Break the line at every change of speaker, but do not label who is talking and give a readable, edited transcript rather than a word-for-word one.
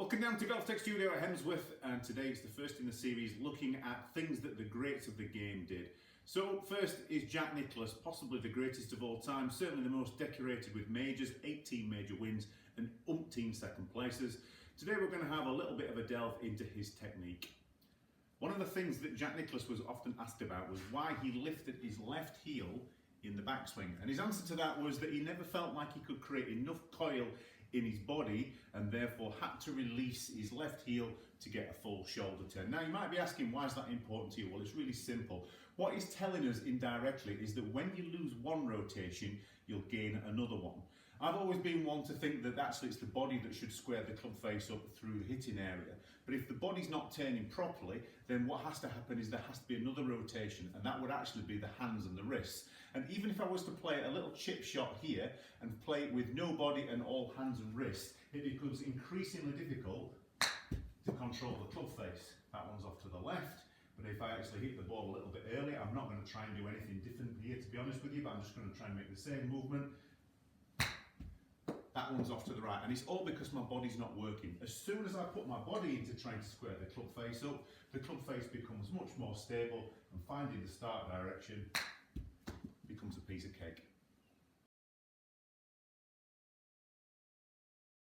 Welcome down to Golf Tech Studio at Hemsworth, and today it's the first in the series looking at things that the greats of the game did. So first is Jack Nicklaus, possibly the greatest of all time, certainly the most decorated with majors, 18 major wins and umpteen second places. Today we're going to have a little bit of a delve into his technique. One of the things that Jack Nicklaus was often asked about was why he lifted his left heel in the backswing, and his answer to that was that he never felt like he could create enough coil in his body and therefore had to release his left heel to get a full shoulder turn. Now you might be asking, why is that important to you? Well, it's really simple. What he's telling us indirectly is that when you lose one rotation, you'll gain another one. I've always been one to think that actually it's the body that should square the club face up through the hitting area. But if the body's not turning properly, then what has to happen is there has to be another rotation, and that would actually be the hands and the wrists. And even if I was to play a little chip shot here and play it with no body and all hands and wrists, it becomes increasingly difficult to control the club face. That one's off to the left. But if I actually hit the ball a little bit earlier, I'm not going to try and do anything different here, to be honest with you, but I'm just going to try and make the same movement. That one's off to the right, and it's all because my body's not working. As soon as I put my body into trying to square the club face up, the club face becomes much more stable, and finding the start direction becomes a piece of cake.